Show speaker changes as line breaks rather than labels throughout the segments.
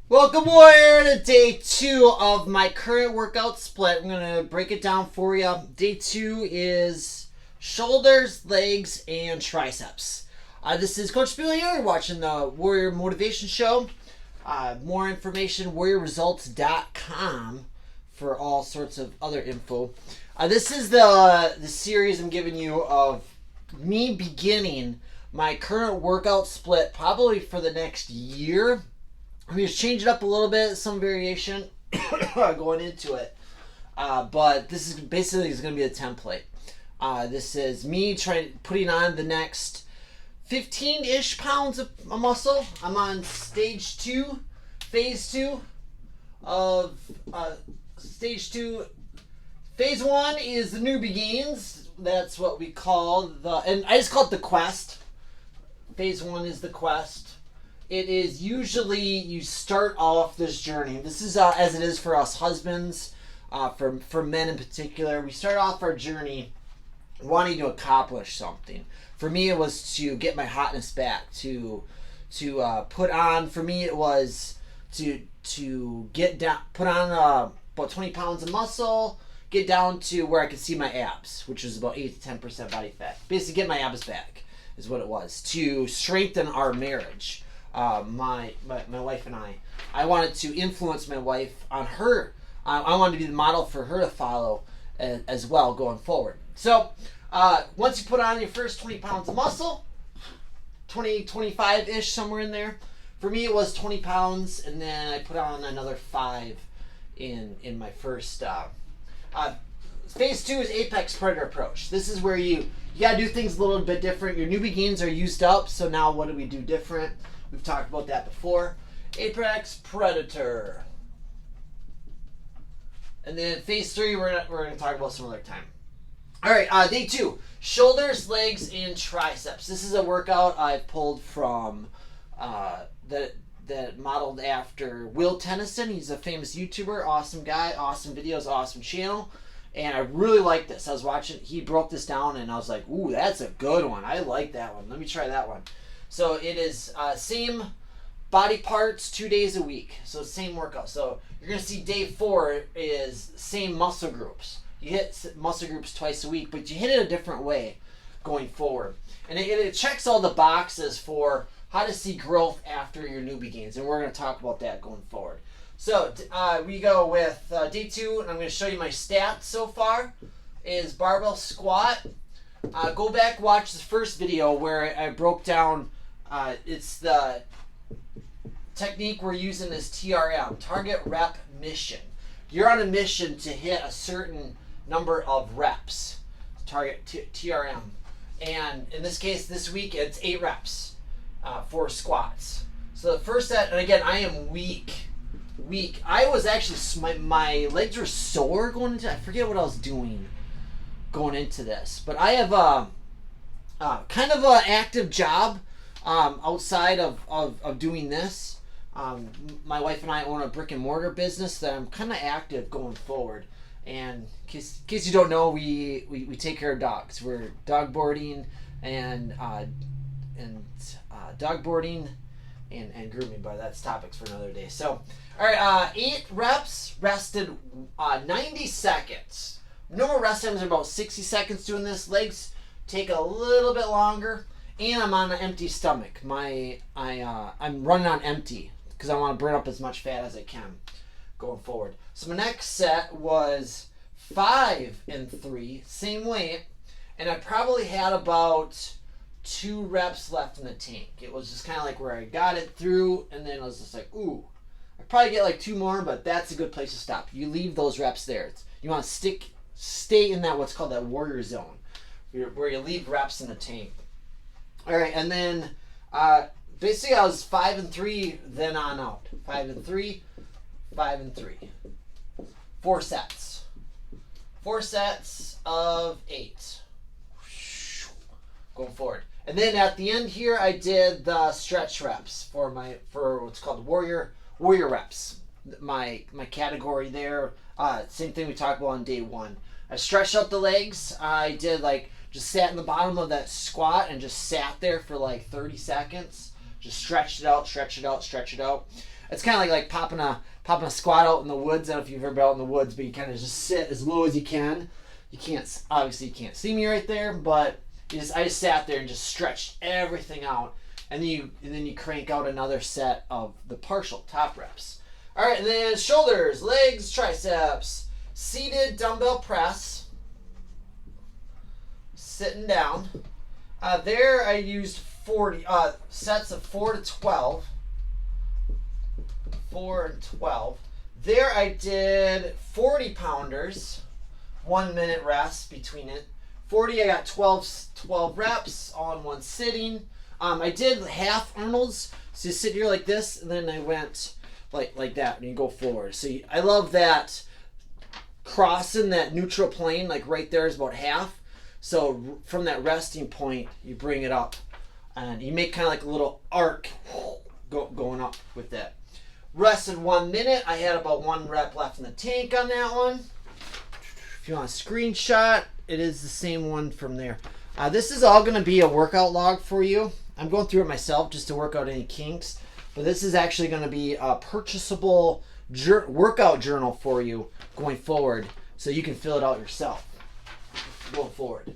Welcome, Warrior, to day 2 of my current workout split. I'm going to break it down for you. Day 2 is shoulders, legs, and triceps. This is Coach Bill here. You're watching the Warrior Motivation Show. More information, warriorresults.com for all sorts of other info. This is the series I'm giving you of me beginning my current workout split probably for the next year. I'm going to change it up a little bit, some variation going into it. But this is basically going to be a template. This is me putting on the next 15-ish pounds of muscle. I'm on stage 2, phase 2 of stage 2. Phase 1 is the newbie gains. That's what we call and I just call it the quest. Phase 1 is the quest. It is usually you start off this journey. This is as it is for us husbands, for men in particular. We start off our journey wanting to accomplish something. For me, it was to get my hotness back. To put on. For me, it was to get down, put on about 20 pounds of muscle, get down to where I could see my abs, which was about 8 to 10% body fat. Basically, get my abs back is what it was. To strengthen our marriage. My wife and I wanted to influence my wife on her. I wanted to be the model for her to follow as well going forward. So once you put on your first 20 pounds of muscle, 25-ish, somewhere in there. For me, it was 20 pounds, and then I put on another 5 in my first. Phase 2 is Apex Predator Approach. This is where you got to do things a little bit different. Your newbie gains are used up, so now what do we do different? We've talked about that before. Apex Predator. And then phase 3, we're going to talk about some other time. All right, day 2, shoulders, legs, and triceps. This is a workout I pulled from that modeled after Will Tennyson. He's a famous YouTuber, awesome guy, awesome videos, awesome channel. And I really like this. I was watching, he broke this down, and I was like, ooh, that's a good one. I like that one. Let me try that one. So it is same body parts 2 days a week. So same workout. So you're going to see day 4 is same muscle groups. You hit muscle groups twice a week, but you hit it a different way going forward. And it checks all the boxes for how to see growth after your newbie gains. And we're going to talk about that going forward. So we go with day 2, and I'm going to show you my stats so far, is barbell squat. Go back, watch the first video where I broke down, it's the technique we're using is TRM, Target Rep Mission. You're on a mission to hit a certain number of reps, target TRM. And in this case, this week, it's 8 reps for squats. So the first set, and again, I am weak. I was actually, my legs were sore going into, I forget what I was doing going into this. But I have kind of an active job outside of doing this. My wife and I own a brick and mortar business that I'm kind of active going forward. And in case you don't know, we take care of dogs. We're dog boarding and dog boarding and grooming, but that's topics for another day. So, all right, 8 reps, rested 90 seconds. Normal rest times are about 60 seconds doing this. Legs take a little bit longer, and I'm on an empty stomach. I'm running on empty because I want to burn up as much fat as I can going forward. So my next set was 5 and 3, same weight, and I probably had about 2 reps left in the tank. It was just kind of like where I got it through, and then I was just like, ooh, I probably get like 2 more, but that's a good place to stop. You leave those reps there. You want to stay in that what's called that warrior zone, where you leave reps in the tank. All right, and then basically I was 5 and 3, then on out. 5 and 3, 5 and 3. 4 sets. 4 sets of 8. Going forward. And then at the end here, I did the stretch reps for what's called warrior reps. My category there. Same thing we talked about on day 1. I stretched out the legs. I did just sat in the bottom of that squat and just sat there for 30 seconds. Just stretch it out, stretch it out, stretch it out. It's kind of like popping a squat out in the woods. I don't know if you've ever been out in the woods, but you kind of just sit as low as you can. You can't see me right there, but I just sat there and just stretched everything out, and then you crank out another set of the partial top reps. All right, and then shoulders, legs, triceps, seated dumbbell press, sitting down. There I used 40 sets of 4 to 12. 4 and 12. There I did 40 pounders, 1 minute rest between it. 40, I got 12 reps all in one sitting. I did half Arnold's, so you sit here like this, and then I went like that, and you go forward. So I love that crossing that neutral plane, like right there is about half. So from that resting point, you bring it up, and you make kind of like a little arc going up with that. Rested 1 minute. I had about 1 rep left in the tank on that one. If you want a screenshot, it is the same one from there. This is all going to be a workout log for you. I'm going through it myself just to work out any kinks. But this is actually going to be a purchasable workout journal for you going forward, so you can fill it out yourself going forward.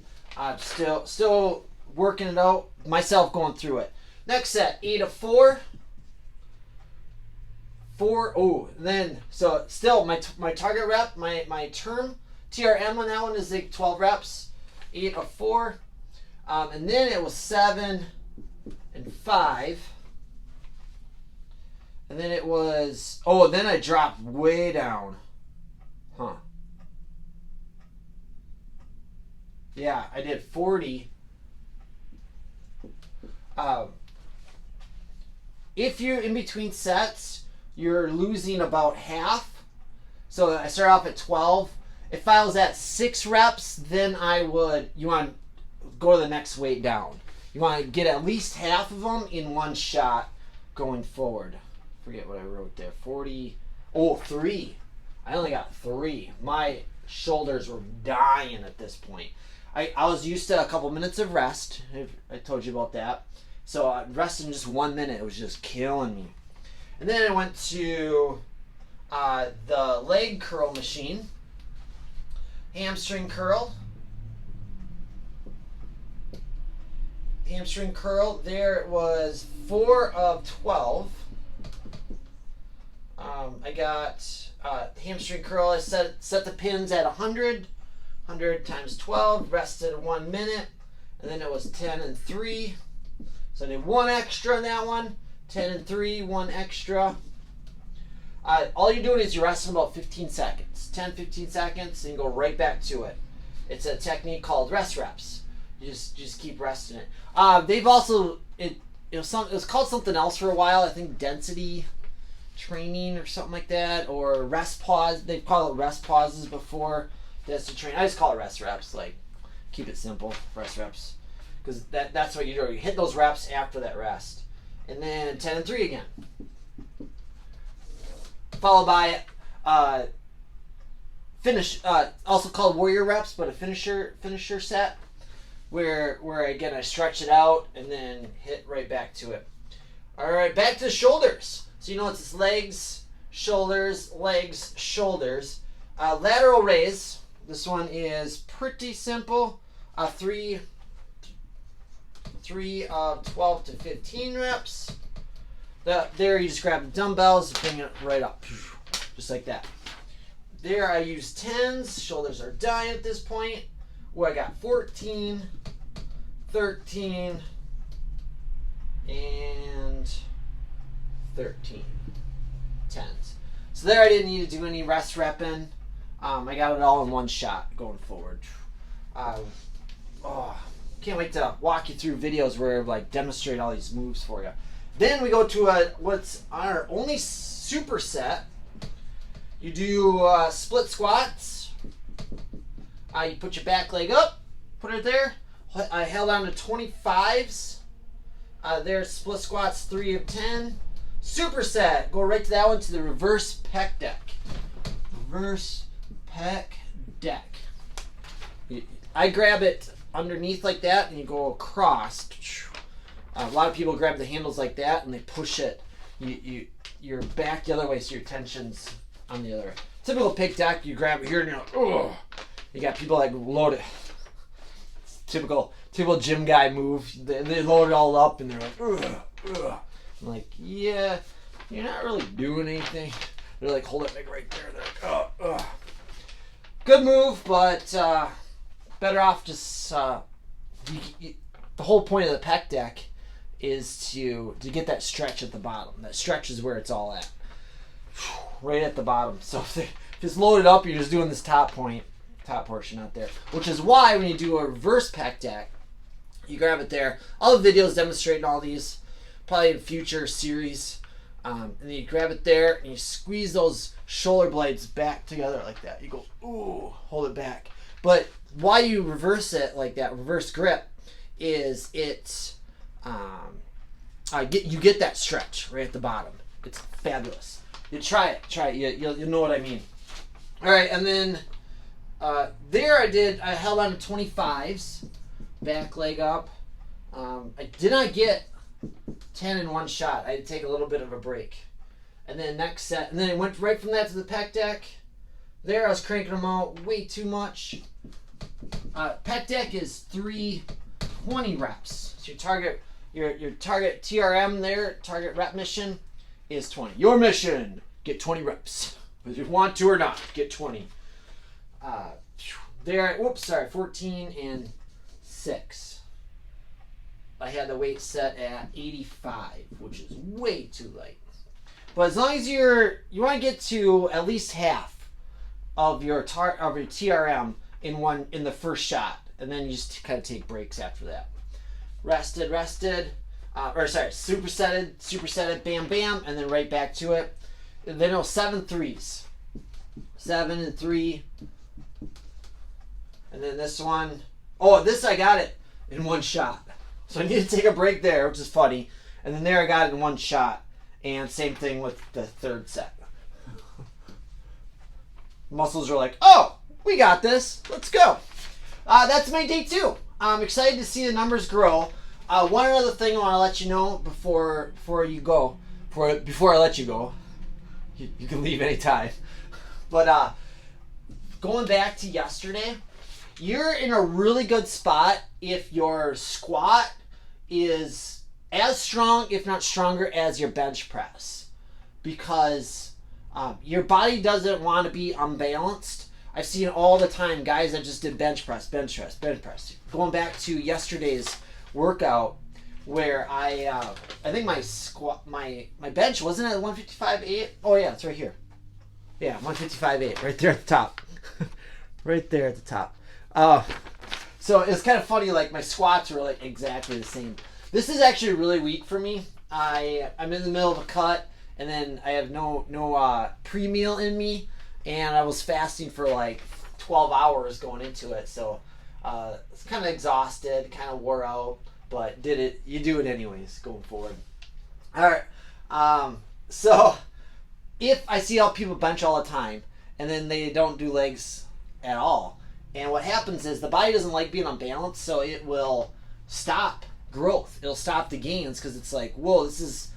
Still working it out myself, going through it. Next set, 8 of 4. 4. Oh, then so still my target rep, my term TRM on that one is like 12 reps, 8 of 4, and then it was 7 and 5. And then it was, then I dropped way down. Yeah, I did 40. If you're in between sets, you're losing about half. So I start off at 12. If I was at 6 reps, then you want to go to the next weight down. You want to get at least half of them in one shot going forward. Forget what I wrote there. 40. 3. I only got 3. My shoulders were dying at this point. I was used to a couple minutes of rest. I told you about that. So I rested in just 1 minute. It was just killing me. And then I went to the leg curl machine. Hamstring curl. Hamstring curl. There it was 4 of 12. I got hamstring curl. I set the pins at 100 times 12. Rested 1 minute, and then it was 10 and 3. So I did 1 extra on that one. 10 and 3, 1 extra. All you're doing is you're resting about 15 seconds. 10-15 seconds, and you go right back to it. It's a technique called rest reps. You just keep resting it. They've also it was called something else for a while. I think density training or something like that, or rest pause. They've called it rest pauses before density training. I just call it rest reps. Like, keep it simple, rest reps, because that's what you do. You hit those reps after that rest, and then 10 and 3 again, followed by finish. Also called warrior reps, but a finisher set, where again I stretch it out and then hit right back to it. All right, back to the shoulders. So it's legs, shoulders, legs, shoulders. Lateral raise. This one is pretty simple. 3 of 12 to 15 reps. There you just grab the dumbbells, bring it right up, just like that. There I use 10s. Shoulders are dying at this point. I got 14, 13, and 13 10s. So there I didn't need to do any rest repping. I got it all in one shot going forward. Can't wait to walk you through videos where I demonstrate all these moves for you. Then we go to what's our only superset. You do split squats. You put your back leg up, put it there. I held on to 25s. There's split squats, 3 of 10. Superset, go right to that one, to the reverse pec deck. Reverse pec deck. I grab it underneath like that, and you go across. A lot of people grab the handles like that, and they push it. You your back the other way, so your tension's on the other way. Typical pec deck, you grab it here and you're like, ugh. You got people like load it. Typical gym guy move. They load it all up and they're like, ugh, ugh. I'm like, yeah, you're not really doing anything. They're like, hold it like right there. They're like, ugh, ugh. Good move, but better off just the whole point of the pec deck is to get that stretch at the bottom. That stretch is where it's all at. Right at the bottom. So if it's loaded up, you're just doing this top portion out there. Which is why when you do a reverse pec deck, you grab it there. All the videos demonstrating all these, probably in future series. And then you grab it there and you squeeze those shoulder blades back together like that. You go, ooh, hold it back. But why you reverse it like that, reverse grip, is it's you get that stretch right at the bottom. It's fabulous. You try it. You'll know what I mean. All right, and then there I held on to 25s, back leg up. I did not get 10 in one shot. I had to take a little bit of a break. And then next set, and then it went right from that to the pec deck. There I was cranking them out way too much. Pec deck is 320 reps. So your target TRM there, target rep mission is 20. Your mission, get 20 reps. Whether you want to or not, get 20. There, whoops, sorry, 14 and 6. I had the weight set at 85, which is way too light. But as long as you want to get to at least half of your TRM in the first shot, and then you just kind of take breaks after that. Rested, supersetted, bam, bam, and then right back to it. And then 7 threes. 7 and 3. And then this one, this I got it in one shot. So I need to take a break there, which is funny. And then there I got it in one shot. And same thing with the third set. Muscles are like, oh, we got this. Let's go. That's my day 2. I'm excited to see the numbers grow. One other thing I want to let you know before I let you go. You can leave anytime. But going back to yesterday, you're in a really good spot if your squat is as strong, if not stronger, as your bench press. Because your body doesn't want to be unbalanced. I've seen all the time guys that just did bench press. Going back to yesterday's workout where I think my bench wasn't at 155.8. Oh yeah, it's right here. Yeah, 155.8, right there at the top. Right there at the top. So it's kind of funny, like my squats were like exactly the same. This is actually really weak for me. I'm in the middle of a cut, and then I have no pre-meal in me, and I was fasting for like 12 hours going into it, so it's kind of exhausted, kind of wore out, but you do it anyways going forward. All right, so if I see how people bench all the time, and then they don't do legs at all, and what happens is the body doesn't like being unbalanced, so it will stop growth. It'll stop the gains because it's like, whoa, this is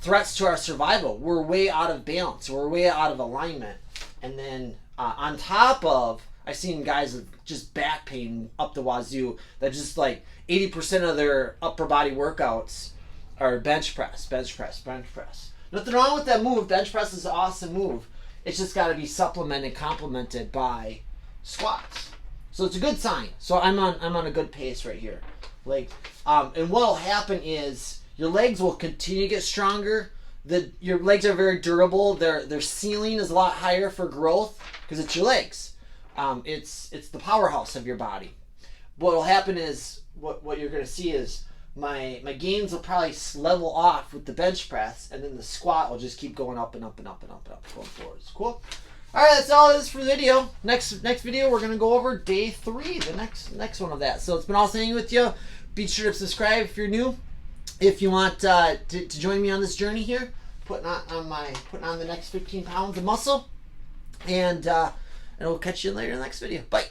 threats to our survival. We're way out of balance. We're way out of alignment. And then on top of, I've seen guys with just back pain up the wazoo that just like 80% of their upper body workouts are bench press. Nothing wrong with that move. Bench press is an awesome move. It's just got to be supplemented, complemented by squats. So it's a good sign. So I'm on a good pace right here. Like, and what'll happen is your legs will continue to get stronger. Your legs are very durable. Their ceiling is a lot higher for growth because it's your legs. It's the powerhouse of your body. What'll happen is what you're gonna see is my gains will probably level off with the bench press, and then the squat will just keep going up and up and up and up and up going forwards. Cool. All right, that's all it is for the video. Next video, we're gonna go over day 3, the next one of that. So it's been awesome hanging with you. Be sure to subscribe if you're new. If you want to join me on this journey here, putting on the next 15 pounds of muscle, and we'll catch you later in the next video. Bye.